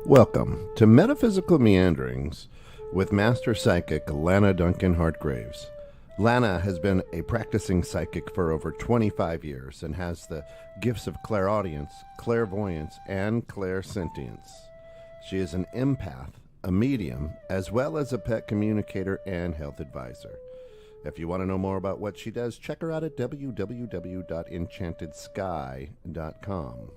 Welcome to Metaphysical Meanderings with Master Psychic Lana Duncan Hartgraves. Lana has been a practicing psychic for over 25 years and has the gifts of clairaudience, clairvoyance, and clairsentience. She is an empath, a medium, as well as a pet communicator and health advisor. If you want to know more about what she does, check her out at www.enchantedSky.com.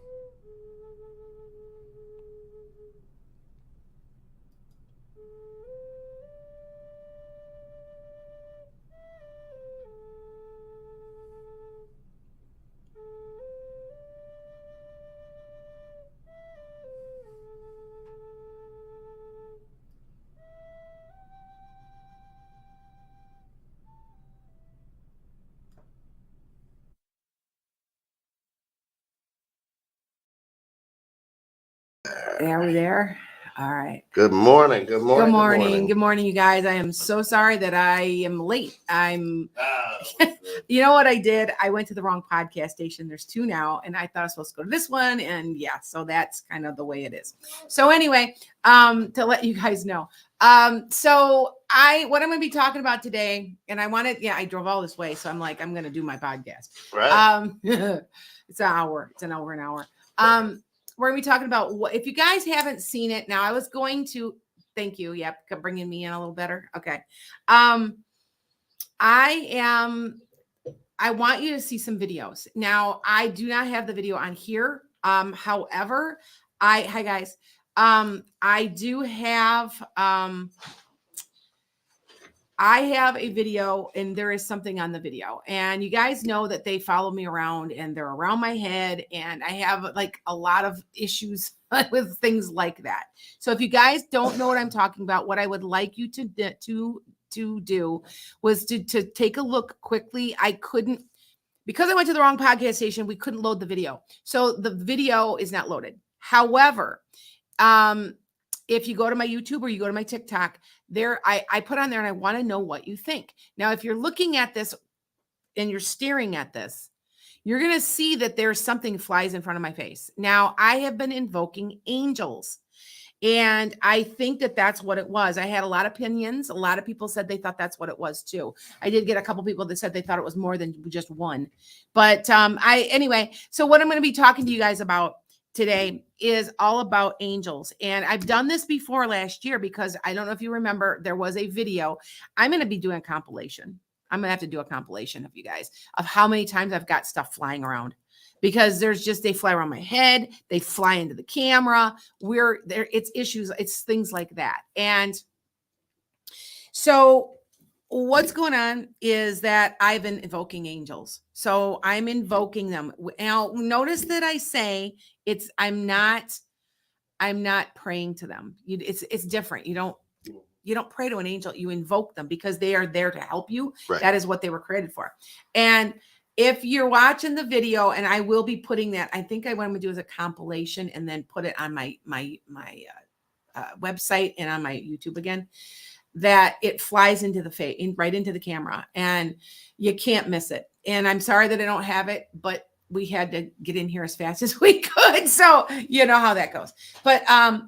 Are we there? All right. Good morning. Good morning. Good morning. Good morning, you guys. I am so sorry that I am late. You know what I did? I went to the wrong podcast station. There's two now, and I thought I was supposed to go to this one. And yeah, so that's kind of the way it is. So anyway, to let you guys know. What I'm going to be talking about today, and I drove all this way. So I'm going to do my podcast. Right. It's an hour. It's an over an hour. We're going to be talking about what, if you guys haven't seen it now, I was going to, thank you. Yep. Bringing me in a little better. Okay. I want you to see some videos. Now, I do not have the video on here. However, hi guys. I do have, I have a video and there is something on the video, and you guys know that they follow me around and they're around my head, and I have like a lot of issues with things like that. So if you guys don't know what I'm talking about, what I would like you to do was to take a look quickly. I couldn't, because I went to the wrong podcast station, we couldn't load the video. So the video is not loaded. However, if you go to my YouTube or you go to my TikTok, there I put on there, and I want to know what you think. Now, if you're looking at this and you're staring at this, you're going to see that there's something flies in front of my face. Now, I have been invoking angels, and I think that that's what it was. I had a lot of opinions. A lot of people said they thought that's what it was too. I did get a couple people that said they thought it was more than just one. But anyway, so what I'm going to be talking to you guys about today is all about angels. And I've done this before last year, because I don't know if you remember, there was a video. I'm going to be doing a compilation. I'm going to have to do a compilation of you guys of how many times I've got stuff flying around, because they fly around my head. They fly into the camera. It's issues. It's things like that. And so what's going on is that I've been invoking angels. So I'm invoking them. Now, notice that I say I'm not praying to them. It's different. You don't pray to an angel. You invoke them because they are there to help you. Right. That is what they were created for. And if you're watching the video, and I will be putting that, I think what I'm going to do is a compilation and then put it on my website and on my YouTube again, that it flies into the face, right into the camera, and you can't miss it. And I'm sorry that I don't have it, but we had to get in here as fast as we could. So you know how that goes. But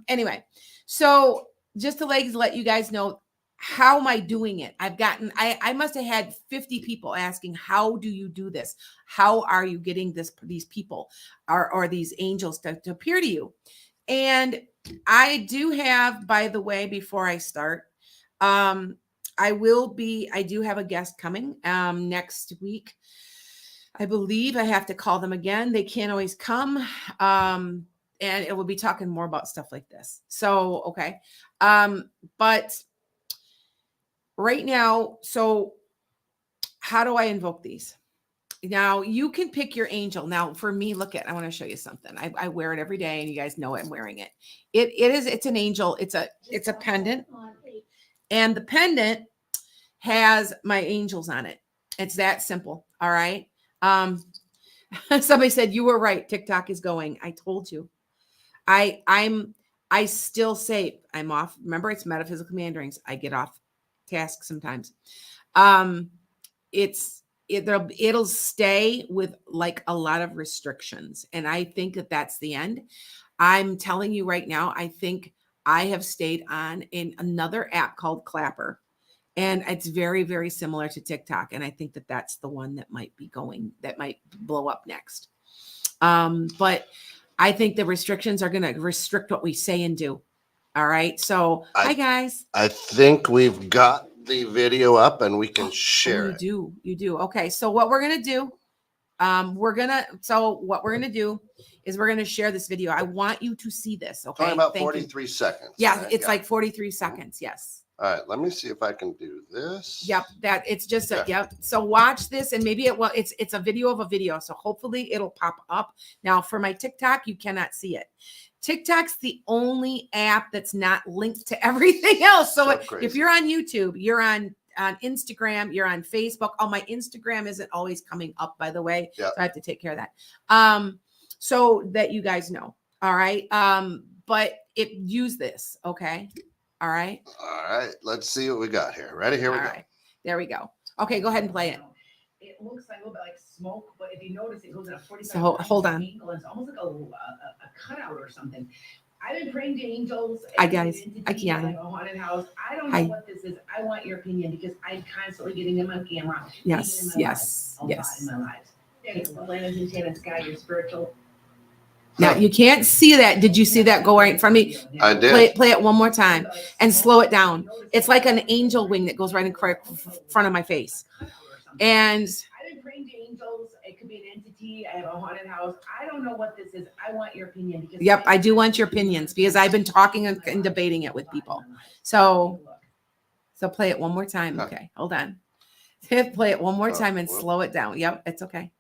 anyway, so just to let you guys know, how am I doing it? I must have had 50 people asking, how do you do this? How are you getting these people or these angels to appear to you? And I do have, by the way, before I start, I do have a guest coming next week. I believe I have to call them again. They can't always come. And it will be talking more about stuff like this. So, okay. But right now, so how do I invoke these? Now you can pick your angel. Now for me, I want to show you something. I wear it every day, and you guys know I'm wearing it. It's an angel. It's a pendant. And the pendant has my angels on it. It's that simple. All right. Somebody said, you were right. TikTok is going. I told you. I still say I'm off. Remember, it's metaphysical meanderings. I get off task sometimes. It's it'll stay with like a lot of restrictions. And I think that that's the end. I'm telling you right now, I think I have stayed on in another app called Clapper. And it's very, very similar to TikTok. And I think that that's the one that might blow up next. But I think the restrictions are going to restrict what we say and do. All right. So, hi, guys. I think we've got the video up and we can share it. You do. Okay. So what we're going to do, we're going to share this video. I want you to see this. Okay. Only about 43 seconds. Yeah. Right? It's like 43 seconds. Yes. All right. Let me see if I can do this. Yep. It's just yep. So watch this and maybe it's a video of a video. So hopefully it'll pop up. Now for my TikTok, you cannot see it. TikTok's the only app that's not linked to everything else. So if you're on YouTube, you're on Instagram, you're on Facebook. Oh, my Instagram isn't always coming up, by the way. Yep. So I have to take care of that. So that you guys know. All right. But use this. Okay. All right. All right. Let's see what we got here. Ready? Here we go. Right. There we go. Okay. Go ahead and play it. It looks like a little bit like smoke, but if you notice, it goes in a 45 So hold on. angle. It's almost like a cutout or something. I've been praying to angels. Hi, guys. Hi, Kiana. A haunted house. I don't know what this is. I want your opinion because I'm constantly getting them on camera. Yes. Yes. A lot in my lives. Atlantis and Shannon Sky, your spiritual. Now you can't see that. Did you see that go right in front of me? I did. Play it one more time and slow it down. It's like an angel wing that goes right in front of my face. And I've been praying to angels. It could be an entity. I have a haunted house. I don't know what this is. I want your opinion because yep, I do want your opinions because I've been talking and debating it with people. So play it one more time. Okay, hold on. Play it one more time and slow it down. Yep, it's okay.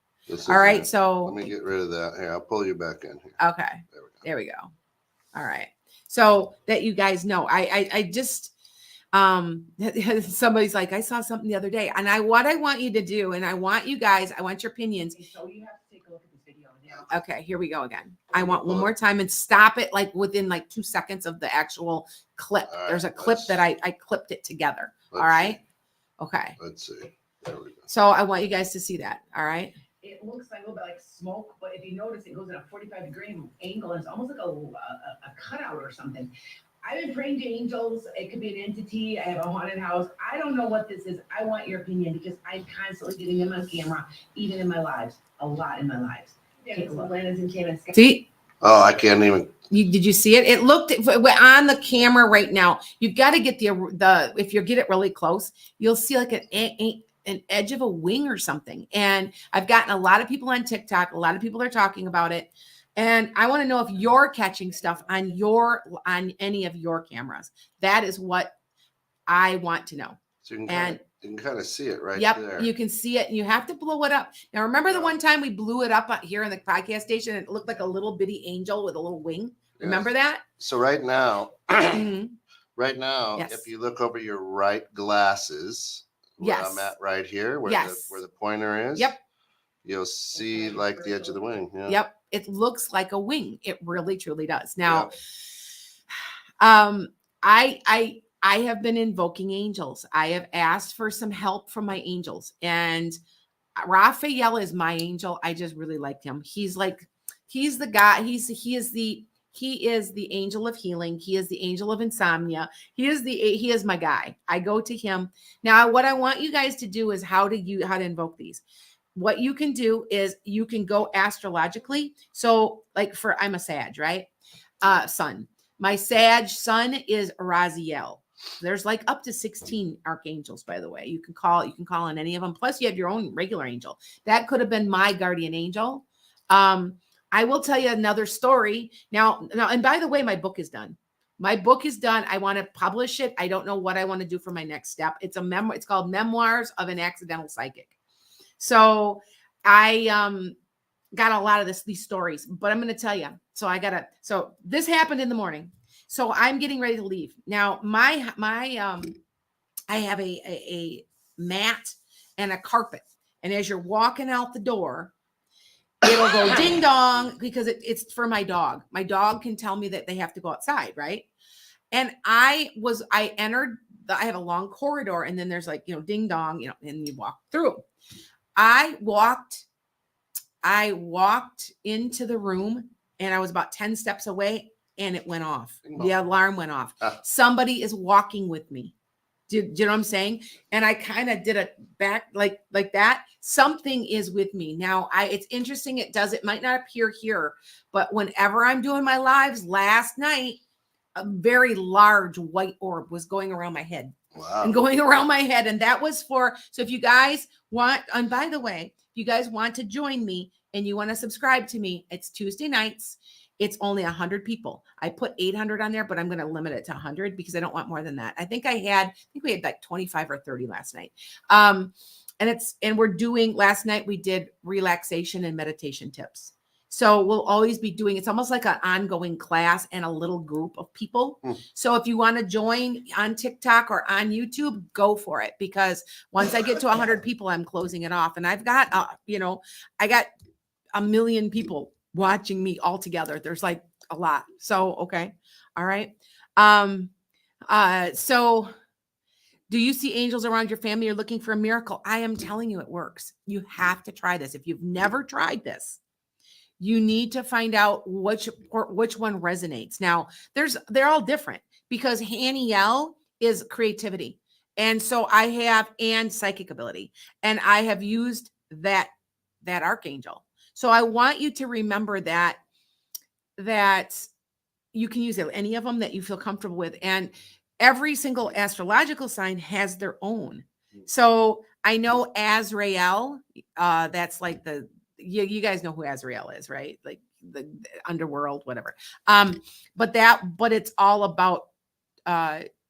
All right, so let me get rid of that. Here, I'll pull you back in here. Okay, there we go. All right, so that you guys know, I just somebody's like, I saw something the other day, and what I want you to do, and I want you guys, I want your opinions. So you have to take a look at this video now. Okay, here we go again. I want one more time and stop it like within like 2 seconds of the actual clip. Right, there's a clip that I clipped it together. All right. Okay. Let's see. There we go. So I want you guys to see that. All right. It looks like a little bit like smoke, but if you notice, it goes in a 45-degree angle. And it's almost like a cutout or something. I've been praying to angels. It could be an entity. I have a haunted house. I don't know what this is. I want your opinion because I'm constantly getting them on camera, even in my lives, a lot in my lives. Take a look. Atlantis and Shannon Sky. See? Oh, I can't even. Did you see it? It looked on the camera right now. You've got to get the if you get it really close, you'll see like an edge of a wing or something. And I've gotten a lot of people on TikTok. A lot of people are talking about it. And I want to know if you're catching stuff on any of your cameras. That is what I want to know. So you can kind of see it right there. You can see it and you have to blow it up. Now, remember the one time we blew it up here in the podcast station and it looked like a little bitty angel with a little wing? Yes. Remember that? So right now, yes. If you look over your right glasses, where I'm at right here, where the pointer is, you'll see like the edge of the wing. Yeah. Yep. It looks like a wing. It really, truly does. Now, I have been invoking angels. I have asked for some help from my angels, and Raphael is my angel. I just really liked him. He's the guy. He is the angel of healing. He is the angel of insomnia. He is my guy. I go to him. Now, what I want you guys to do is how to invoke these. What you can do is you can go astrologically. So like I'm a Sag, right? Sun. My Sag sun is Raziel. There's like up to 16 archangels, by the way. You can call on any of them. Plus you have your own regular angel. That could have been my guardian angel. I will tell you another story now, and by the way, my book is done. My book is done. I want to publish it. I don't know what I want to do for my next step. It's a memoir. It's called Memoirs of an Accidental Psychic. So I got a lot of these stories, but I'm going to tell you. So this happened in the morning. So I'm getting ready to leave. Now I have a mat and a carpet. And as you're walking out the door, it'll go ding dong because it's for my dog. My dog can tell me that they have to go outside, right? And I have a long corridor and then there's like, ding dong, and you walk through. I walked into the room and I was about 10 steps away and it went off. The alarm went off. Somebody is walking with me. Do you know what I'm saying? And I kind of did it back like that. Something is with me. Now it's interesting. It might not appear here, but whenever I'm doing my lives, last night, a very large white orb was going around my head. Wow. And going around my head. And that was so if you guys want, and by the way, if you guys want to join me and you want to subscribe to me, it's Tuesday nights. It's only 100 people. I put 800 on there, but I'm going to limit it to 100 because I don't want more than that. I think we had like 25 or 30 last night. And last night we did relaxation and meditation tips. So we'll always be doing, it's almost like an ongoing class and a little group of people. So if you want to join on TikTok or on YouTube, go for it. Because once I get to 100 people, I'm closing it off. And I've got, I got 1 million people watching me all together. There's like a lot. So, okay. All right. So do you see angels around your family? You're looking for a miracle. I am telling you, it works. You have to try this. If you've never tried this, you need to find out which one resonates. Now, they're all different because Haniel is creativity. And so I have and psychic ability. And I have used that archangel. So I want you to remember that you can use any of them that you feel comfortable with. And every single astrological sign has their own. So I know Azrael, that's like you guys know who Azrael is, right? Like the underworld, whatever. But it's all about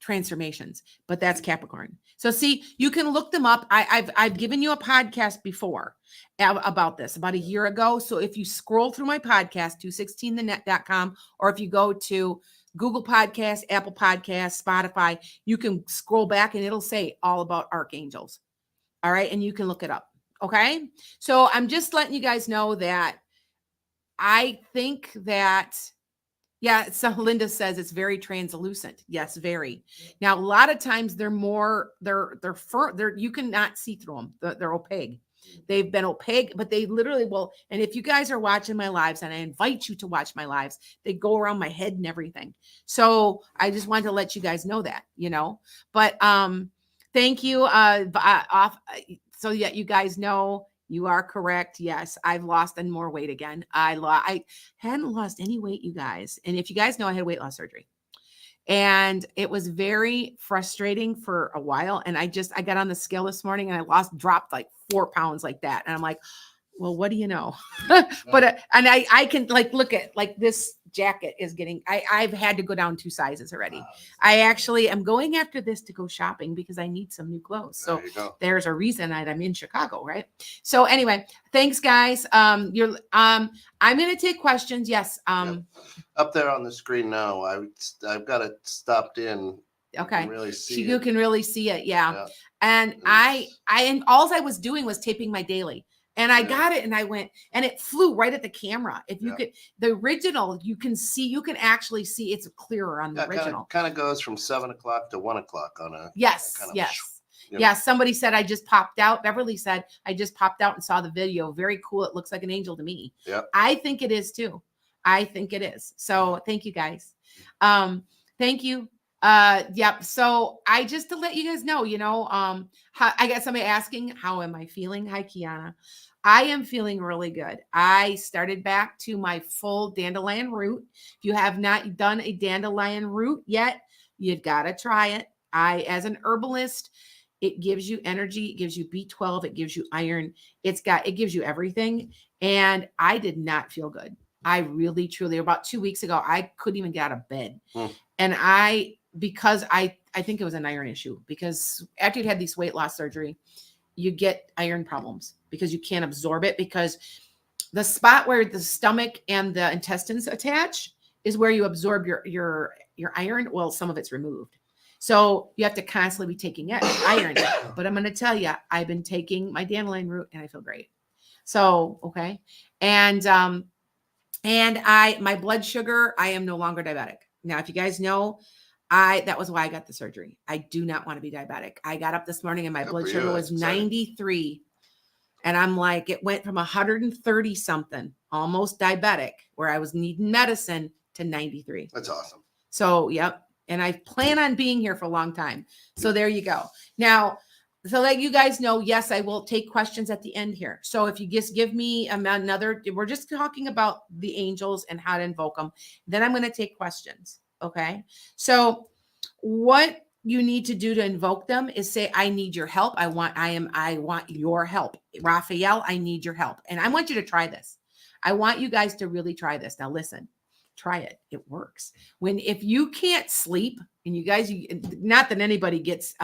transformations, but that's Capricorn. So see, you can look them up. I've given you a podcast before about this about a year ago. So if you scroll through my podcast, 216thenet.com, or if you go to Google Podcasts, Apple Podcasts, Spotify, you can scroll back and it'll say all about archangels. All right. And you can look it up. Okay. So I'm just letting you guys know that I think that, yeah, so Linda says it's very translucent. Yes, very. Now, a lot of times they're you cannot see through them. They're opaque. They've been opaque, but they literally will. And if you guys are watching my lives, and I invite you to watch my lives, they go around my head and everything. So I just wanted to let you guys know that, but thank you. So yeah, you guys know you are correct. Yes, I've lost more weight again. I hadn't lost any weight, you guys. And if you guys know, I had weight loss surgery. And it was very frustrating for a while. And I got on the scale this morning and I dropped like 4 pounds like that. And I'm like, well, what do you know? But, and I can look at this jacket is getting, I've had to go down 2 sizes already. Wow. I actually am going after this to go shopping because I need some new clothes. So there's a reason I'm in Chicago, right? So anyway, thanks guys. I'm going to take questions. Yes. Up there on the screen now, I've got it stopped in. Okay. You can really see it. Yeah. And and all I was doing was taping my daily. And I got it and I went and it flew right at the camera. If you could, the original, you can actually see it's clearer on the original. Kind of goes from 7 o'clock to 1 o'clock on a. Yes. Yes. Somebody said I just popped out. Beverly said I just popped out and saw the video. Very cool. It looks like an angel to me. Yeah. I think it is too. I think it is. So thank you guys. Thank you. Yep. So I just to let you guys know, I got somebody asking, how am I feeling? Hi, Kiana. I am feeling really good. I started back to my full dandelion root. If you have not done a dandelion root yet, you've got to try it. As an herbalist, it gives you energy. It gives you B12. It gives you iron. It gives you everything. And I did not feel good. I really, truly, about 2 weeks ago, I couldn't even get out of bed. And because I think it was an iron issue, because after you'd had these weight loss surgery, you get iron problems because you can't absorb it, because the spot where the stomach and the intestines attach is where you absorb your iron. Well, some of it's removed. So you have to constantly be taking iron. But I'm going to tell you, I've been taking my dandelion root and I feel great. So, okay. And my blood sugar, I am no longer diabetic. Now, if you guys know, that was why I got the surgery. I do not want to be diabetic. I got up this morning and my blood sugar was 93. And I'm like, it went from 130 something, almost diabetic, where I was needing medicine, to 93. That's awesome. So, yep. And I plan on being here for a long time. So there you go. Now, so that you guys know, yes, I will take questions at the end here. So if you just give me another, we're just talking about the angels and how to invoke them. Then I'm going to take questions. Okay. So what you need to do to invoke them is say, I need your help. I want your help. Raphael, I need your help. And I want you to try this. I want you guys to really try this. Now listen. Try it. It works. If you can't sleep, and you guys, not that anybody gets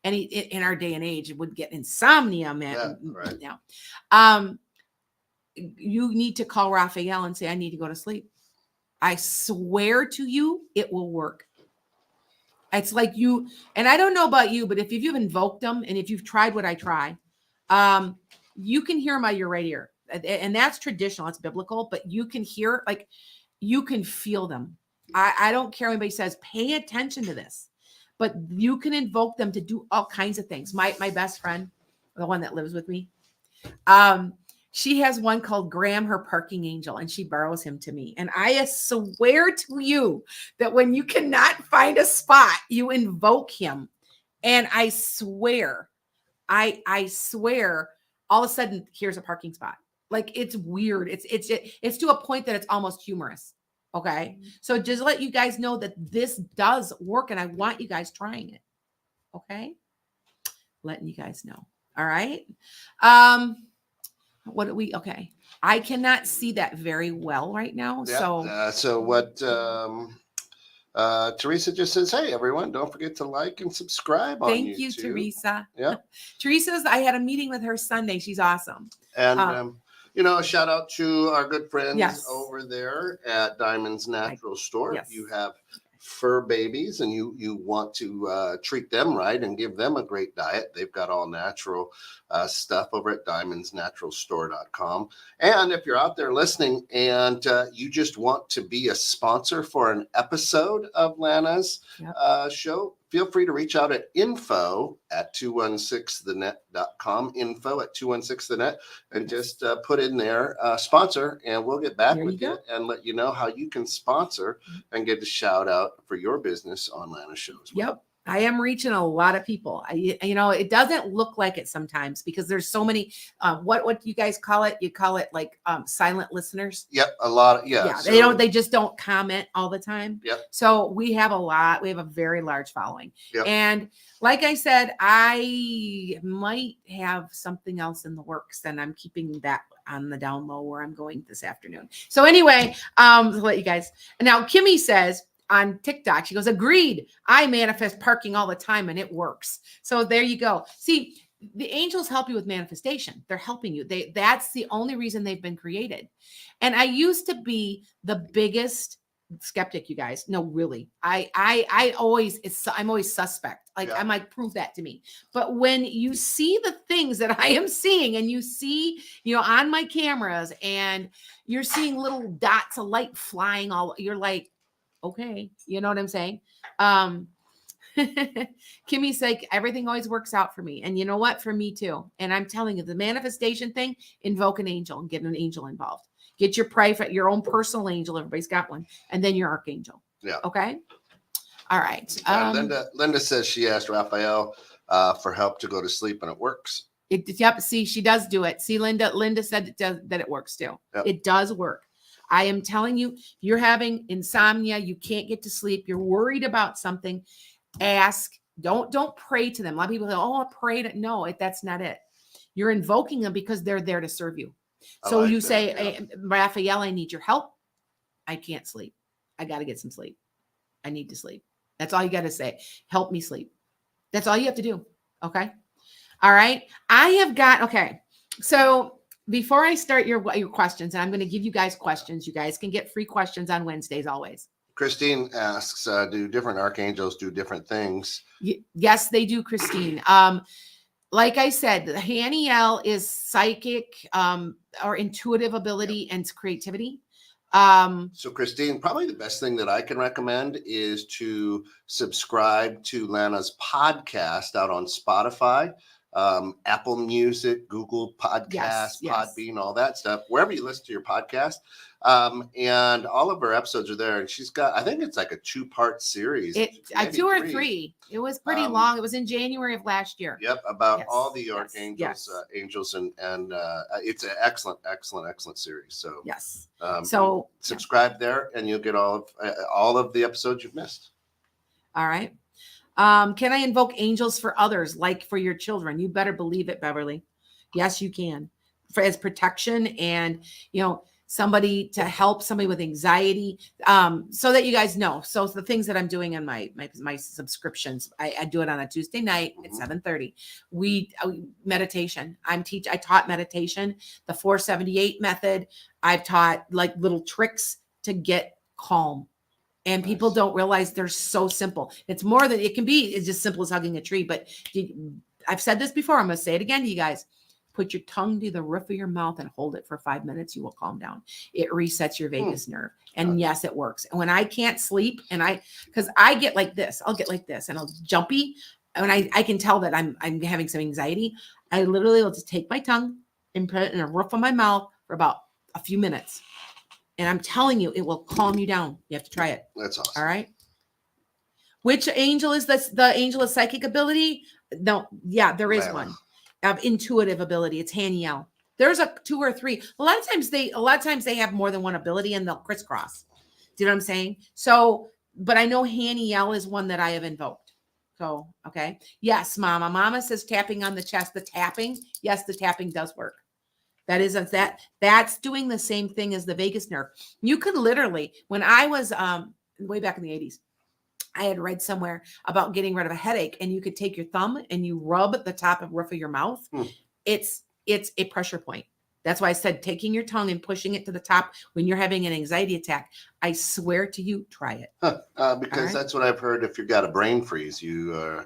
any in our day and age would get insomnia, man. Yeah, right. Now, you need to call Raphael and say, I need to go to sleep. I swear to you, it will work. It's like you, and I don't know about you, but if you've invoked them and if you've tried what I try, you can hear them out your right ear, and that's traditional. It's biblical, but you can hear, like, you can feel them. I don't care what anybody says, pay attention to this, but you can invoke them to do all kinds of things. My best friend, the one that lives with me, she has one called Graham, her parking angel, and she borrows him to me. And I swear to you that when you cannot find a spot, you invoke him. And I swear, I swear, all of a sudden, here's a parking spot. Like, it's weird. It's to a point that it's almost humorous. Okay. So just let you guys know that this does work, and I want you guys trying it. Okay. Letting you guys know. All right. Okay. I cannot see that very well right now. Yeah. So what, Teresa just says, hey, everyone, don't forget to like and subscribe on YouTube. Thank you, Teresa. Yeah. Teresa's, I had a meeting with her Sunday. She's awesome. And, a shout out to our good friends over there at Diamonds Natural Store. Yes. If you have fur babies and you want to treat them right and give them a great diet, they've got all natural stuff over at diamondsnaturalstore.com. And if you're out there listening and you just want to be a sponsor for an episode of Lana's show, feel free to reach out at info@216thenet.com, info@216thenet, and just put in there sponsor, and we'll get back with you and let you know how you can sponsor and get a shout out for your business on Lana's show as well. Yep. I am reaching a lot of people. It doesn't look like it sometimes because there's so many, what do you guys call it? You call it like silent listeners. Yep. A lot. Yeah. They just don't comment all the time. Yep. So we have a very large following. Yep. And like I said, I might have something else in the works, and I'm keeping that on the down low where I'm going this afternoon. So anyway, to let you guys, now Kimmy says, on TikTok, she goes, agreed. I manifest parking all the time and it works. So there you go. See, the angels help you with manifestation. They're helping you. That's the only reason they've been created. And I used to be the biggest skeptic, you guys. No, really. I'm always suspect. I'm like, prove that to me. But when you see the things that I am seeing, and you see, on my cameras, and you're seeing little dots of light flying you're like, okay, you know what I'm saying? Kimmy's like, everything always works out for me. And you know what? For me too. And I'm telling you, the manifestation thing, invoke an angel and get an angel involved. Get your own personal angel. Everybody's got one. And then your archangel. Yeah. Okay. All right. Linda says she asked Raphael for help to go to sleep, and it works. Yep. See, she does do it. See, Linda said that it works too. Yep. It does work. I am telling you, you're having insomnia, you can't get to sleep, you're worried about something, ask. Don't pray to them. A lot of people say, oh, I prayed. No, that's not it. You're invoking them because they're there to serve you. So you say, hey, Raphael, I need your help. I can't sleep. I got to get some sleep. I need to sleep. That's all you got to say. Help me sleep. That's all you have to do. Okay. All right. Okay. So before I start your questions, and I'm going to give you guys questions, you guys can get free questions on Wednesdays always. Christine asks, do different archangels do different things? Yes, they do, Christine. Like I said, Haniel is psychic or intuitive ability and creativity. So Christine, probably the best thing that I can recommend is to subscribe to Lana's podcast out on Spotify. Apple Music, Google Podcasts, Yes. Podbean, all that stuff, wherever you listen to your podcast. And all of her episodes are there. And she's got, I think it's like a 2-part series. maybe 2 or 3. It was pretty long. It was in January of last year. Yep, about Yes, all the yes, archangels, yes. angels, and it's an excellent series. So Yes. so subscribe there, and you'll get all of the episodes you've missed. All right. Can I invoke angels for others, like for your children? You better believe it, Beverly. Yes, you can. As protection and, somebody to help somebody with anxiety, so that you guys know. So the things that I'm doing on my subscriptions, I do it on a Tuesday night at 7:30. We meditation. I taught meditation, the 478 method. I've taught like little tricks to get calm. And people don't realize they're so simple. It's more than it can be. It's just simple as hugging a tree. But I've said this before. I'm going to say it again to you guys. Put your tongue to the roof of your mouth and hold it for 5 minutes. You will calm down. It resets your vagus nerve. And yes, it works. And when I can't sleep because I get like this, I'll get like this and I'll jumpy. And I can tell that I'm having some anxiety. I literally will just take my tongue and put it in the roof of my mouth for about a few minutes. And I'm telling you, it will calm you down. You have to try it. That's awesome. All right. Which angel is this? The angel of psychic ability? No. Yeah, there is one of intuitive ability. It's Haniel. There's 2 or 3. A lot of times they have more than one ability and they'll crisscross. Do you know what I'm saying? So, but I know Haniel is one that I have invoked. So, okay. Yes, Mama. Mama says tapping on the chest. The tapping. Yes, the tapping does work. That's doing the same thing as the vagus nerve. You could literally, when I was way back in the 80s, I had read somewhere about getting rid of a headache, and you could take your thumb and you rub the top of roof of your mouth. It's a pressure point. That's why I said taking your tongue and pushing it to the top when you're having an anxiety attack. I swear to you, try it. Because that's what I've heard. If you've got a brain freeze, you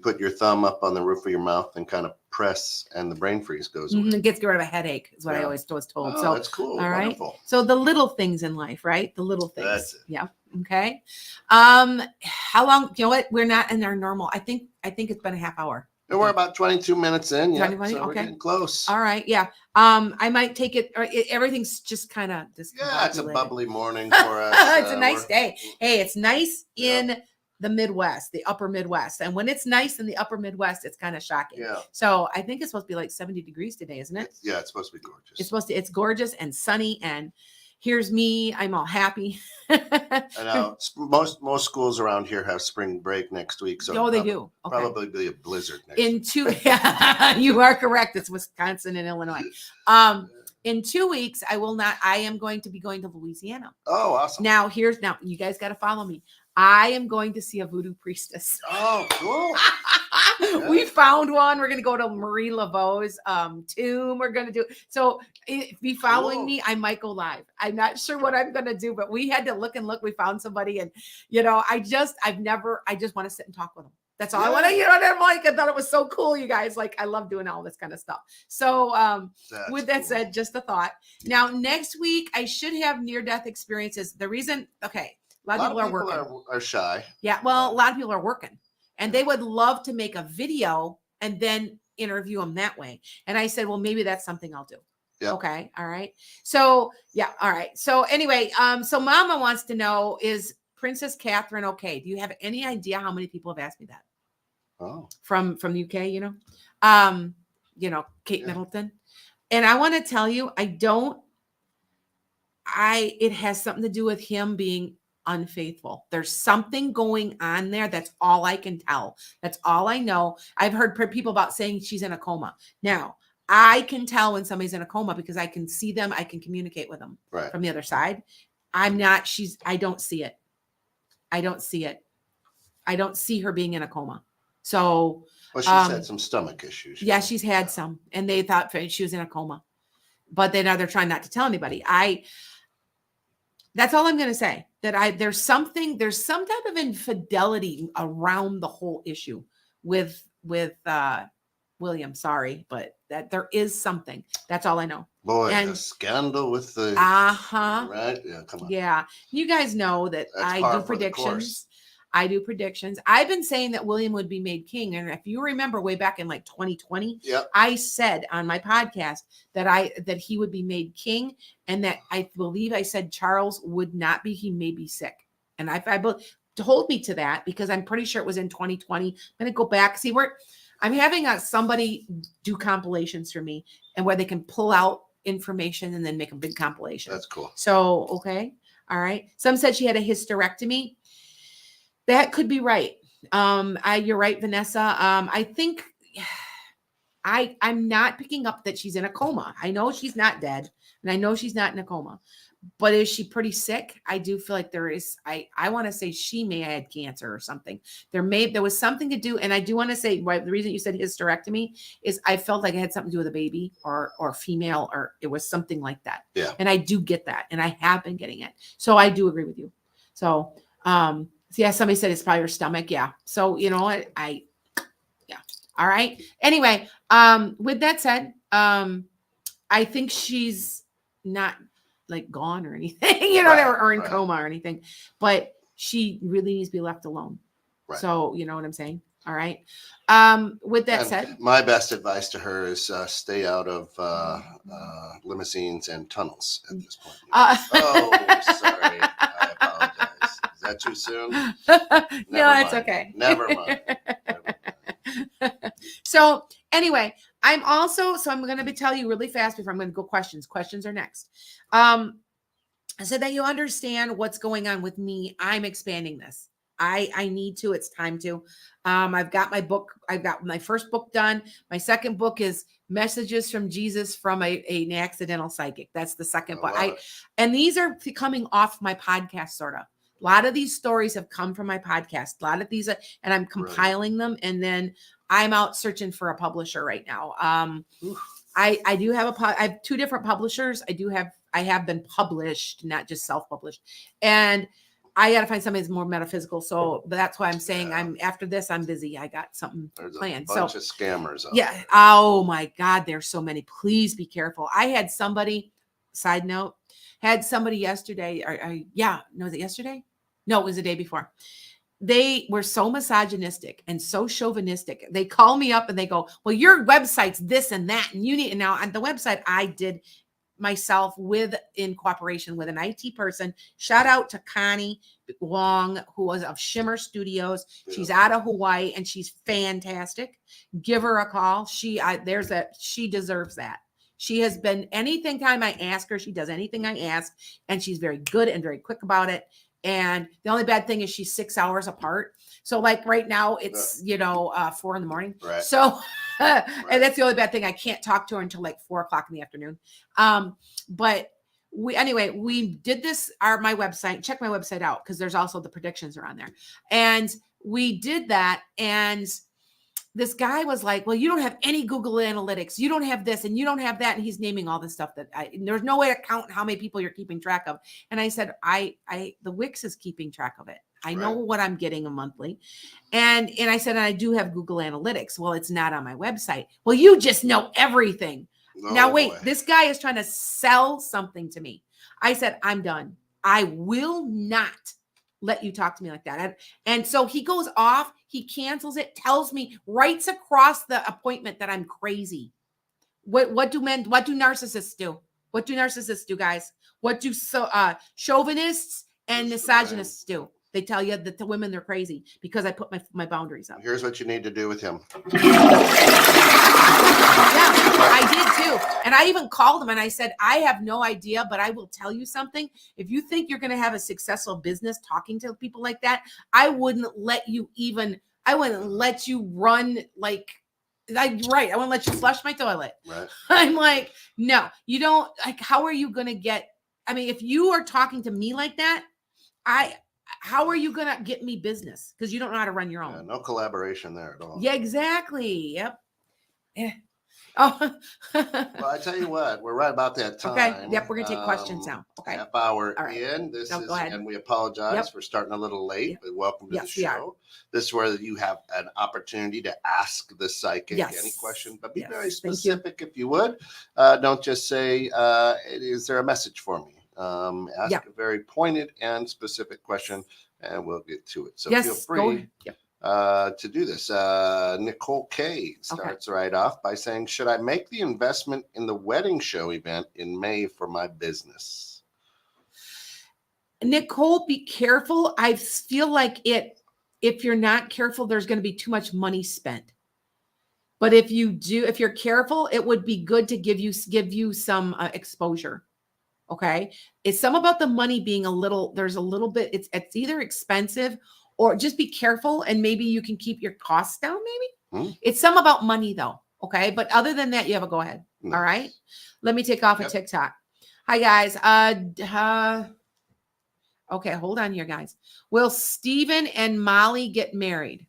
put your thumb up on the roof of your mouth and kind of press, and the brain freeze goes away. It gets rid of a headache, is what I always was told. Oh, so that's cool. All right. Wonderful. So the little things in life, right? The little things. That's it. Yeah. Okay. How long? You know what? We're not in our normal. I think it's been a half hour. And we're about 22 minutes in. Yeah. 20, So we're okay. getting close. All right. Yeah. I might take it. Or everything's just kind of Yeah, it's a bubbly morning for us. It's a nice day. Hey, it's nice in the Midwest, the upper Midwest. And when it's nice in the upper Midwest, it's kind of shocking. Yeah. So I think it's supposed to be like 70 degrees today, isn't it? Yeah, it's supposed to be gorgeous. It's gorgeous and sunny. And here's me. I'm all happy. I know most schools around here have spring break next week. So they do. Okay. Probably be a blizzard next week. You are correct. It's Wisconsin and Illinois. In 2 weeks, I am going to be going to Louisiana. Oh, awesome. Now you guys got to follow me. I am going to see a voodoo priestess. Oh, cool. We found one. We're going to go to Marie Laveau's tomb. We're going to do so. If you following me, I might go live. I'm not sure what I'm going to do, but we had to look. We found somebody, and I just want to sit and talk with them. That's all I want to. I'm like, I thought it was so cool, you guys. Like, I love doing all this kind of stuff. So, with that said, just a thought. Now, next week I should have near-death experiences. The reason, okay. A lot of people are working. Are shy. Yeah, well, a lot of people are working, and they would love to make a video and then interview them that way. And I said, well, maybe that's something I'll do. Yeah. Okay. All right. So yeah. All right. So anyway, so Mama wants to know, is Princess Catherine okay? Do you have any idea how many people have asked me that? Oh. From the UK, Kate Middleton. And I want to tell you, it has something to do with him being unfaithful. There's something going on there. That's all I can tell. That's all I know. I've heard people about saying she's in a coma. Now, I can tell when somebody's in a coma because I can see them. I can communicate with them from the other side. I don't see it. I don't see it. I don't see her being in a coma. So, well, she's had some stomach issues. Yeah, she's had some, and they thought she was in a coma, but now they're trying not to tell anybody. That's all I'm going to say. That there's some type of infidelity around the whole issue with William. Sorry, but that there is something. That's all I know. Boy, a scandal with the right? Yeah, come on. Yeah, you guys know that I do predictions. I do predictions. I've been saying that William would be made king. And if you remember way back in like 2020, Yep. I said on my podcast that he would be made king, and that I believe I said Charles would not be, he may be sick. And I hold me to that because I'm pretty sure it was in 2020. I'm going to go back. See where I'm having somebody do compilations for me, and where they can pull out information and then make a big compilation. That's cool. So, okay. All right. Some said she had a hysterectomy. That could be right. You're right, Vanessa. I think I'm not picking up that she's in a coma. I know she's not dead, and I know she's not in a coma, but is she pretty sick? I do feel like there is. I want to say she may have had cancer or something. There was something to do, and I do want to say the reason you said hysterectomy is I felt like it had something to do with a baby or female, or it was something like that. Yeah. And I do get that, and I have been getting it, so I do agree with you. So, yeah, somebody said it's probably her stomach. Yeah. So you know what? Yeah. All right. Anyway, with that said, I think she's not like gone or anything, you know, or in coma or anything, but she really needs to be left alone. Right. So, you know what I'm saying? All right. With that said, my best advice to her is stay out of limousines and tunnels at this point. Oh, sorry. I apologize. Is that too soon? No, it's okay. Never mind. So anyway, I'm going to tell you really fast before I'm going to go questions. Questions are next. So that you understand what's going on with me. I'm expanding this. I need to, it's time to. I've got my book. I've got my first book done. My second book is Messages from Jesus from an Accidental Psychic. That's the second book. And these are coming off my podcast, sort of. A lot of these stories have come from my podcast. A lot of these, and I'm compiling them, and then I'm out searching for a publisher right now. I do have I have two different publishers. I have been published, not just self-published, and I got to find somebody that's more metaphysical. So that's why I'm saying after this, I'm busy. I got something planned. There's a bunch of scammers out there. Oh my God, there's so many. Please be careful. I had somebody. Side note, had somebody yesterday. Was it yesterday? No, it was the day before. They were so misogynistic and so chauvinistic. They call me up and they go, well, your website's this and that. And you need, and now on the website I did myself in cooperation with an IT person. Shout out to Connie Wong, who was of Shimmer Studios. Yeah. She's out of Hawaii and she's fantastic. Give her a call. She deserves that. She has been anything time I ask her, she does anything I ask, and she's very good and very quick about it. And the only bad thing is she's 6 hours apart. So like right now it's, 4 a.m. Right. So, and that's the only bad thing. I can't talk to her until like 4 o'clock in the afternoon. But we did this, my website, check my website out, because there's also the predictions are on there. And we did that. And this guy was like, well, you don't have any Google Analytics. You don't have this and you don't have that. And he's naming all this stuff that there's no way to count how many people you're keeping track of. And I said, the Wix is keeping track of it. I know what I'm getting a monthly. And I said, and I do have Google Analytics. Well, it's not on my website. Well, you just know everything. Now, wait, this guy is trying to sell something to me. I said, I'm done. I will not let you talk to me like that. And so he goes off, he cancels it, tells me, writes across the appointment that I'm crazy. What do narcissists do? What do narcissists do, guys? What do chauvinists and misogynists do? They tell you that the women, they're crazy because I put my boundaries up. Here's what you need to do with him. Yeah, I did too. And I even called him and I said, I have no idea, but I will tell you something. If you think you're going to have a successful business talking to people like that, I wouldn't let you run like, I wouldn't let you flush my toilet. Right. I'm like, no, you don't, like, how are you going to get, if you are talking to me like that, how are you going to get me business? Because you don't know how to run your own. Yeah, no collaboration there at all. Yeah, exactly. Yep. Yeah. Oh. Well, I tell you what, we're right about that time. Okay. Yep. We're going to take questions now. Okay. Half hour right. in. Go ahead. And we apologize for starting a little late, but welcome to the show. This is where you have an opportunity to ask the psychic any question, but be very specific if you would. Don't just say, is there a message for me? Ask a very pointed and specific question. and we'll get to it. So yes, feel go free ahead. Yep. to do this. Nicole K starts right off by saying, should I make the investment in the wedding show event in May for my business? Nicole, be careful. I feel like if you're not careful, there's going to be too much money spent. But if you're careful, it would be good to give you some exposure. Okay. It's some about the money being there's a little bit, it's either expensive or just be careful and maybe you can keep your costs down. Maybe it's some about money though. Okay. But other than that, you have a go ahead. Nice. All right. Let me take off a TikTok. Hi guys. Okay. Hold on here, guys. Will Steven and Molly get married?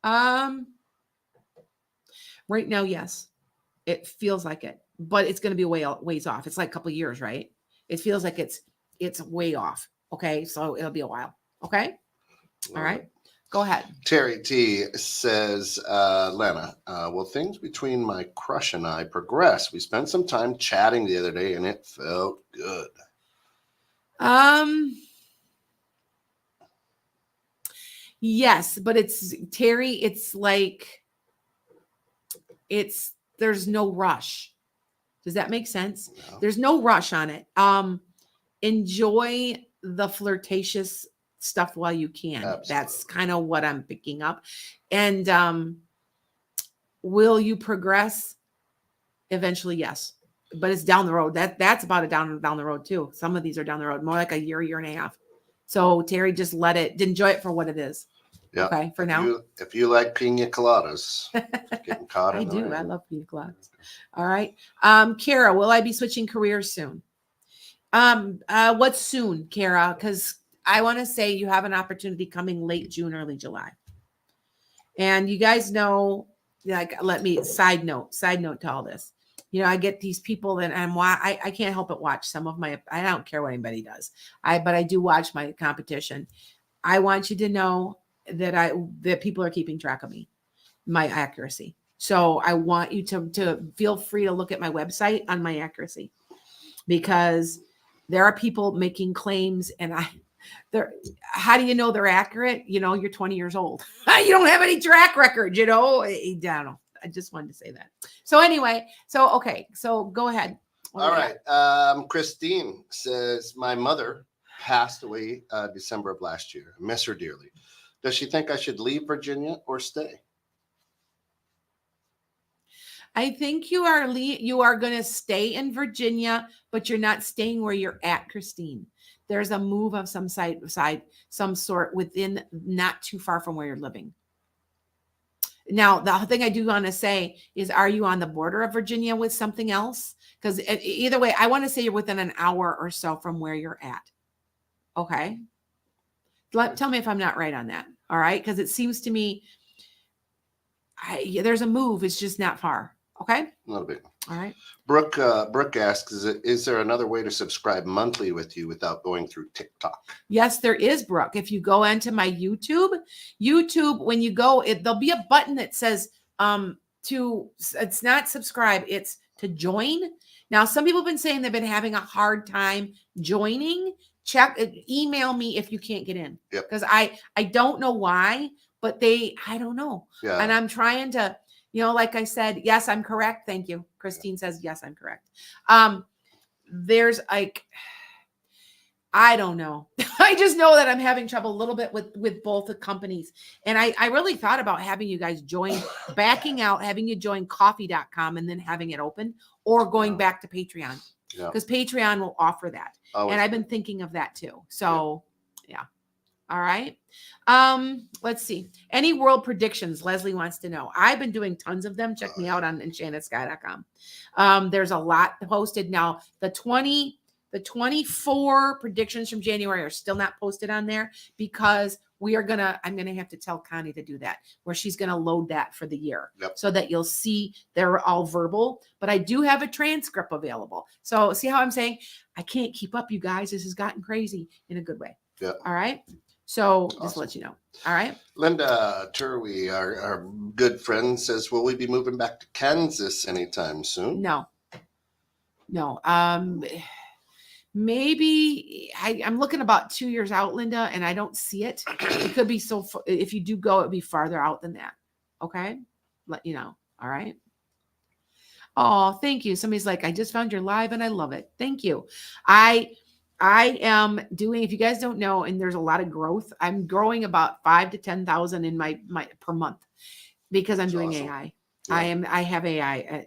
Right now, yes. It feels like it, but it's going to be ways off. It's like a couple of years, right? It feels like it's way off. Okay. So it'll be a while. Okay. All right. Go ahead. Terry T says, Lana, will things between my crush and I progress? We spent some time chatting the other day and it felt good. Yes, but it's Terry. It's like, there's no rush. Does that make sense? No. There's no rush on it. Enjoy the flirtatious stuff while you can. Absolutely. That's kind of what I'm picking up. And will you progress? Eventually, yes. But it's down the road. That's about down the road too. Some of these are down the road, more like a year and a half. So Terry, just enjoy it for what it is. Yeah. Okay. For now. If you like pina coladas, getting caught in I the do. rain. I love pina coladas. All right. Kara, will I be switching careers soon? What's soon, Kara? Because I want to say you have an opportunity coming late June, early July. And you guys know, like, side note to all this. You know, I get these people that I can't help but watch some of I don't care what anybody does. But I do watch my competition. I want you to know that people are keeping track of me, my accuracy. So I want you to feel free to look at my website on my accuracy, because there are people making claims and how do you know they're accurate? You know, you're 20 years old. You don't have any track record, you know? I don't know. I just wanted to say that. So anyway, okay. So go ahead. All right. Christine says, my mother passed away December of last year. I miss her dearly. Does she think I should leave Virginia or stay? I think you are going to stay in Virginia, but you're not staying where you're at, Christine. There's a move of some sort within, not too far from where you're living. Now, the thing I do want to say is, are you on the border of Virginia with something else? Because either way, I want to say you're within an hour or so from where you're at. Okay. Tell me if I'm not right on that. All right. Because it seems to me there's a move. It's just not far. Okay. Not a big one. All right. Brooke asks, is there another way to subscribe monthly with you without going through TikTok? Yes, there is, Brooke. If you go into my YouTube, when you go, there'll be a button that says it's not subscribe, it's to join. Now, some people have been saying they've been having a hard time joining. Email me if you can't get in. Yep. Because I don't know why, but I don't know. Yeah. And I'm trying to, like I said, yes, I'm correct. Thank you. Christine says, yes, I'm correct. There's I don't know. I just know that I'm having trouble a little bit with both the companies. And I really thought about having you guys backing out, having you join coffee.com and then having it open, or going back to Patreon. Yeah. Because Patreon will offer that. Always. And I've been thinking of that too. So yeah. All right. Let's see. Any world predictions? Leslie wants to know. I've been doing tons of them. Check me out on enchantedsky.com. There's a lot posted now. The 24 predictions from January are still not posted on there, because I'm going to have to tell Connie to do that, where she's going to load that for the year. Yep. So that you'll see they're all verbal, but I do have a transcript available. So see how I'm saying? I can't keep up, you guys. This has gotten crazy in a good way. Yeah. All right. So Awesome. just to let you know. All right. Linda Turwey, our good friend, says, will we be moving back to Kansas anytime soon? No. maybe I'm looking about 2 years out, Linda, and I don't see it. It could be if you do go, it'd be farther out than that. Okay. Let you know. All right. Oh, thank you. Somebody's like, I just found your live and I love it. Thank you. I am doing, if you guys don't know, and there's a lot of growth, I'm growing about 5 to 10,000 in my per month because I'm That's doing awesome. AI. Yeah. I have AI.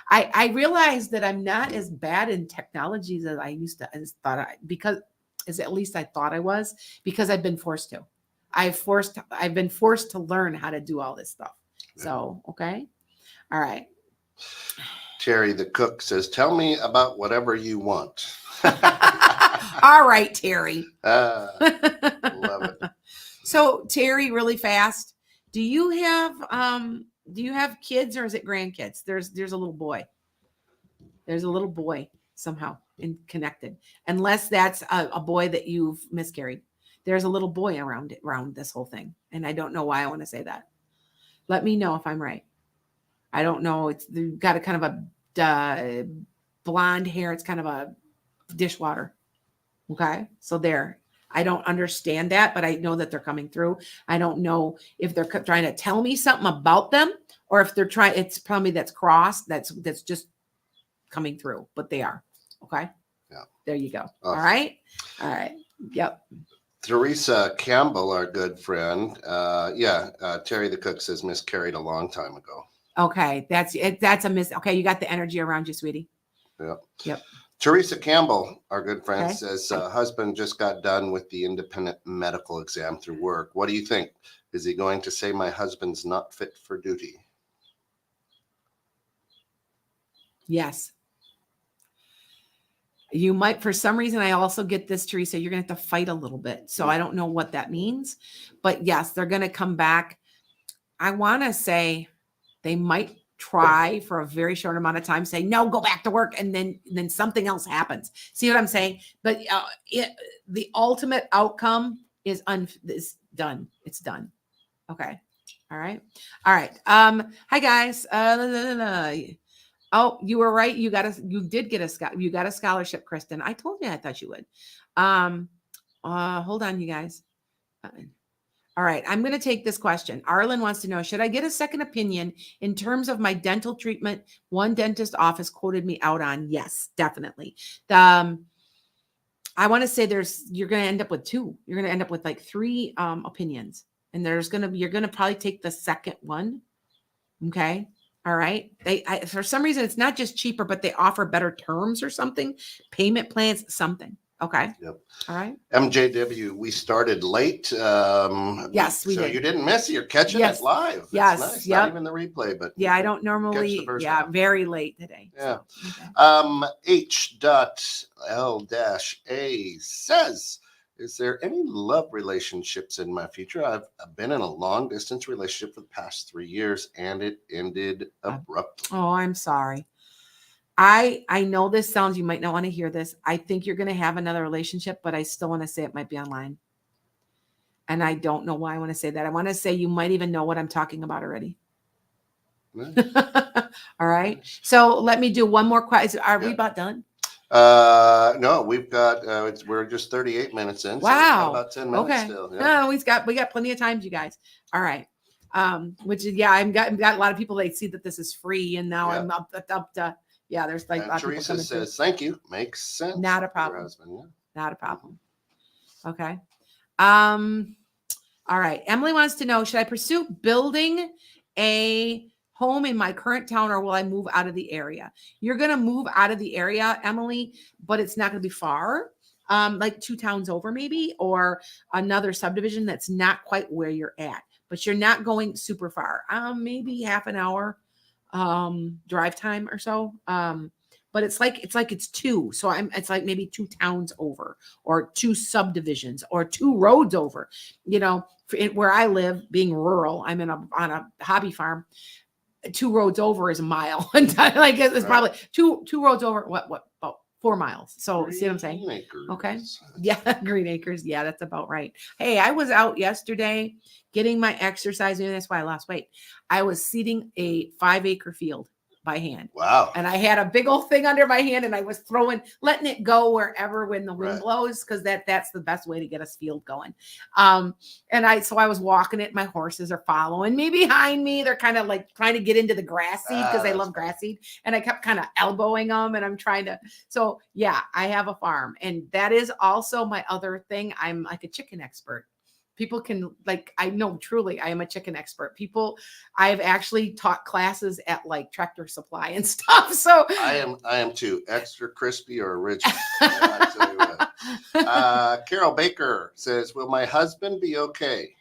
I realized that I'm not as bad in technologies as I used to, as at least I thought I was, because I've been forced to. I've been forced to learn how to do all this stuff. Yeah. So, okay. All right. Terry the cook says, tell me about whatever you want. All right, Terry. Love it. So, Terry, really fast. Do you have kids or is it grandkids? There's a little boy. There's a little boy somehow connected. Unless that's a boy that you've miscarried. There's a little boy around this whole thing. And I don't know why I want to say that. Let me know if I'm right. I don't know. They've got a kind of a blonde hair. It's kind of a dishwater. Okay. So there. I don't understand that, but I know that they're coming through. I don't know if they're trying to tell me something about them or if they're trying, it's probably that's crossed. That's just coming through, but they are. Okay. Yeah. There you go. Awesome. All right. All right. Yep. Teresa Campbell, our good friend. Terry the cook says miscarried a long time ago. Okay. That's it. That's a miss. Okay. You got the energy around you, sweetie. Yep. Yep. Teresa Campbell, our good friend, Okay. says husband just got done with the independent medical exam through work. What do you think? Is he going to say my husband's not fit for duty? Yes. You might, for some reason, I also get this, Teresa, you're going to have to fight a little bit. So I don't know what that means, but yes, they're going to come back. I want to say they might try for a very short amount of time, say, no, go back to work. And then something else happens. See what I'm saying? But the ultimate outcome is done. It's done. Okay. All right. All right. Hi guys. Oh, you were right. You did get a scholarship, Kristen. I told you I thought you would. Hold on, you guys. All right. I'm going to take this question. Arlen wants to know, should I get a second opinion in terms of my dental treatment? One dentist office quoted me out on. Yes, definitely. I want to say you're going to end up with 2. You're going to end up with like 3 opinions. And you're going to probably take the second one. Okay. All right. For some reason, it's not just cheaper, but they offer better terms or something, payment plans, something. Okay. Yep. All right. MJW, we started late. Yes, we so did. You didn't miss it. You're catching Yes. it live. It's Yes. nice. Yep. Not even the replay, but yeah, I don't normally. first Yeah, one. very late today. Yeah. So, okay. H.L-A says, is there any love relationships in my future? I've been in a long distance relationship for the past 3 years and it ended abruptly. Oh, I'm sorry. I know this sounds, you might not want to hear this. I think you're going to have another relationship, but I still want to say it might be online. And I don't know why I want to say that. I want to say you might even know what I'm talking about already. Nice. All right. So let me do one more question. Are we Yeah. about done? No, we've got, we're just 38 minutes in. So we've Wow. got about 10 minutes Okay. still. Yeah. No, we got plenty of time, you guys. All right. Which is, yeah, I've got a lot of people that see that this is free and now Yeah. I'm up to, yeah, there's like a And lot of people Teresa coming through. says, thank you. Makes sense. Not a Your problem. husband, yeah. Not a problem. Okay. All right. Emily wants to know, should I pursue building a home in my current town or will I move out of the area? You're going to move out of the area, Emily, but it's not going to be far. Like 2 towns over maybe, or another subdivision that's not quite where you're at, but you're not going super far. Maybe half an hour drive time or so. But it's like it's 2. So it's like maybe 2 towns over or 2 subdivisions or 2 roads over, where I live being rural, I'm on a hobby farm. 2 roads over is a mile. Like it's probably two roads over. What about 4 miles. So see what I'm saying? Green Acres. Okay. Yeah. Green Acres. Yeah, that's about right. Hey, I was out yesterday getting my exercise. Maybe that's why I lost weight. I was seeding a 5-acre field by hand. Wow. And I had a big old thing under my hand and I was letting it go wherever when the wind Right. blows, because that's the best way to get a field going. So I was walking it. My horses are following me behind me. They're kind of like trying to get into the grass seed because I that's love grass seed. And I kept kind of elbowing them and I'm trying to. So yeah, I have a farm. And that is also my other thing. I'm like a chicken expert. People can I know truly I am a chicken expert. I've actually taught classes at like Tractor Supply and stuff. So I am too. Extra crispy or original. I tell you what. Carol Baker says, will my husband be okay?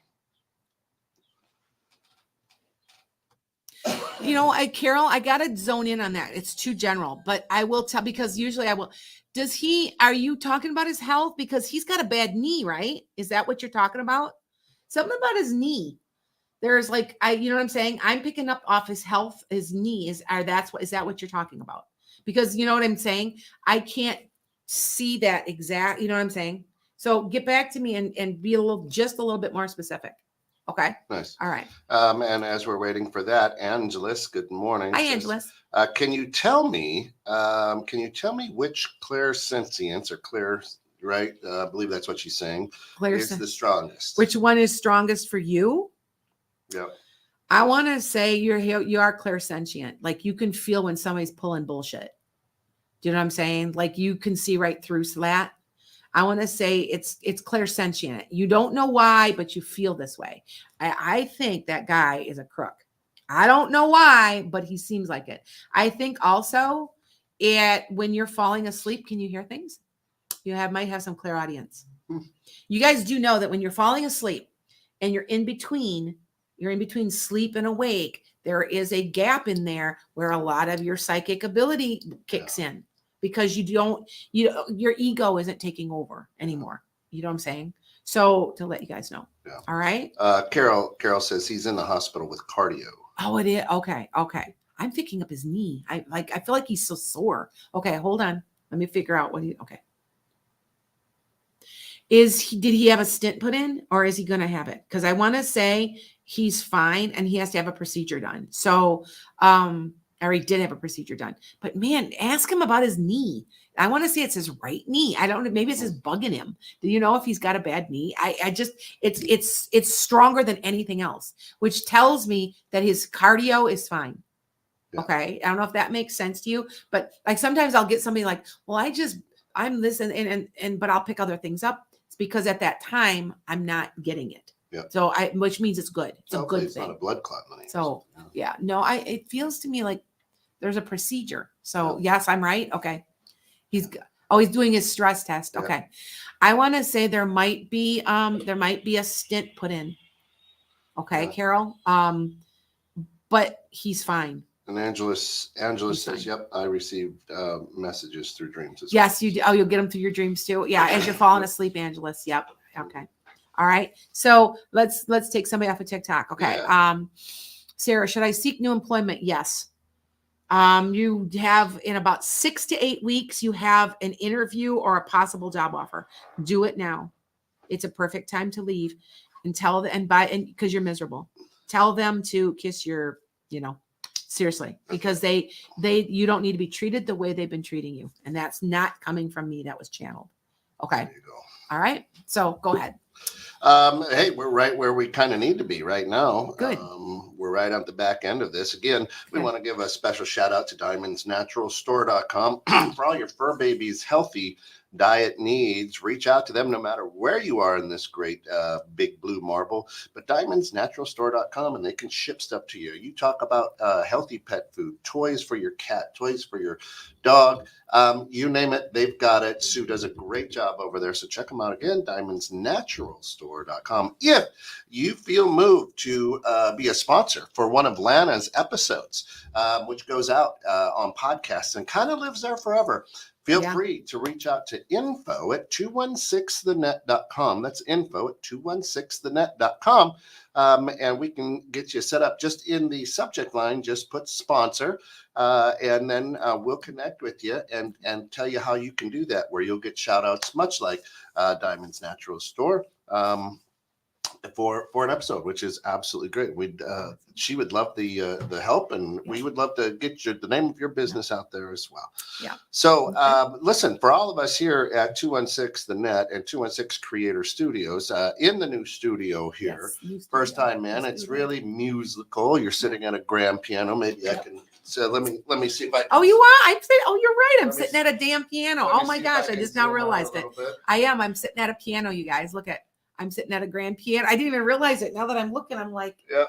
Carol, I got to zone in on that. It's too general, but I will tell, because usually I will. Are you talking about his health? Because he's got a bad knee, right? Is that what you're talking about? Something about his knee. There's you know what I'm saying? I'm picking up off his health, his knee is that what you're talking about? Because you know what I'm saying? I can't see that exact, you know what I'm saying? So get back to me and be just a little bit more specific. Okay. Nice. All right. And as we're waiting for that, Angeles, good morning. Hi, Angeles. Can you tell me which clairsentience or clear, right? I believe that's what she's saying. Is the strongest. Which one is strongest for you? Yeah. I want to say you are clairsentient. Like you can feel when somebody's pulling bullshit. Do you know what I'm saying? Like you can see right through that. I want to say it's clairsentient. You don't know why, but you feel this way. I think that guy is a crook. I don't know why, but he seems like it. I think also when you're falling asleep, can you hear things? You might have some clairaudience. You guys do know that when you're falling asleep and you're in between sleep and awake, there is a gap in there where a lot of your psychic ability kicks in. Because your ego isn't taking over anymore. You know what I'm saying? So to let you guys know. Yeah. All right. Carol says he's in the hospital with cardio. Oh, it is. Okay. I'm picking up his knee. I feel like he's so sore. Okay, hold on. Let me figure out okay. Did he have a stent put in or is he going to have it? Because I want to say he's fine and he has to have a procedure done. So, or he did have a procedure done, but man, ask him about his knee. I want to say it's his right knee. I don't know. Maybe it's just bugging him. Do you know if he's got a bad knee? It's stronger than anything else, which tells me that his cardio is fine. Yeah. Okay. I don't know if that makes sense to you, but like sometimes I'll get somebody like, well, I'm listening but I'll pick other things up. It's because at that time I'm not getting it. Yeah. So which means it's good. It's a good thing. It's not a blood clot money. So yeah, no, it feels to me like there's a procedure. So yes, I'm right. Okay. He's doing his stress test. Yeah. Okay. I want to say there might be a stent put in. Okay, yeah. Carol. But he's fine. And Angeles says, yep, I received messages through dreams as yes, well. You do. Oh, you'll get them through your dreams too. Yeah, as you're falling asleep, Angeles. Yep. Okay. All right. So let's take somebody off of TikTok. Okay. Yeah. Sarah, should I seek new employment? Yes. You have in about 6 to 8 weeks, you have an interview or a possible job offer. Do it now. It's a perfect time to leave and because you're miserable. Tell them to kiss your, seriously, because you don't need to be treated the way they've been treating you. And that's not coming from me. That was channeled. Okay. There you go. All right. So go ahead. Hey, we're right where we kind of need to be right now. Good. We're right at the back end of this. Again, we want to give a special shout out to diamondsnaturalstore.com for all your fur babies' healthy diet needs. Reach out to them no matter where you are in this great big blue marble, but diamondsnaturalstore.com, and they can ship stuff to you. You talk about healthy pet food, toys for your cat, toys for your dog, you name it, they've got it. Sue does a great job over there, so check them out again, diamondsnaturalstore.com. If you feel moved to be a sponsor for one of Lana's episodes, which goes out on podcasts and kind of lives there forever, feel free to reach out to info@216thenet.com. That's info@216thenet.com. And we can get you set up. Just in the subject line, just put sponsor, and then we'll connect with you and tell you how you can do that, where you'll get shout outs, much like Diamonds Natural Store for an episode, which is absolutely great. We'd she would love the help, and we would love to get the name of your business out there as well. Yeah. So listen, for all of us here at 216 The Net and 216 Creator Studios, in the new studio here, Yes, new first studio, time, man, new it's studio. really musical. You're sitting at a grand piano. Maybe I can. So let me see if I. Can, Oh, you are? I'm sitting. Oh, you're right. I'm Let me sitting at a damn piano. let me Oh my see if gosh, I can just now zoom out a realized it. little bit. I am. I'm sitting at a piano, you guys. Look at. I'm sitting at a grand piano. I didn't even realize it. Now that I'm looking, I'm like, Yep.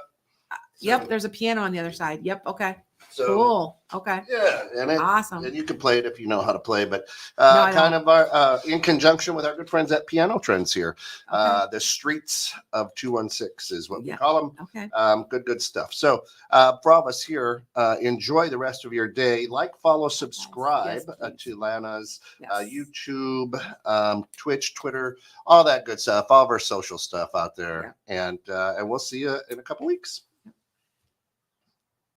yep. There's a piano on the other side. Yep. Okay. So Cool. Okay. yeah, and Awesome. and you can play it if you know how to play, but I kind don't. of our in conjunction with our good friends at Piano Trends here. Okay. The Streets of 216 is what we Yeah. call them. Okay. Good stuff. So for all of us here, enjoy the rest of your day. Like, follow, subscribe Yes, to Lana's Yes. YouTube, Twitch, Twitter, all that good stuff, all of our social stuff out there. And we'll see you in a couple weeks.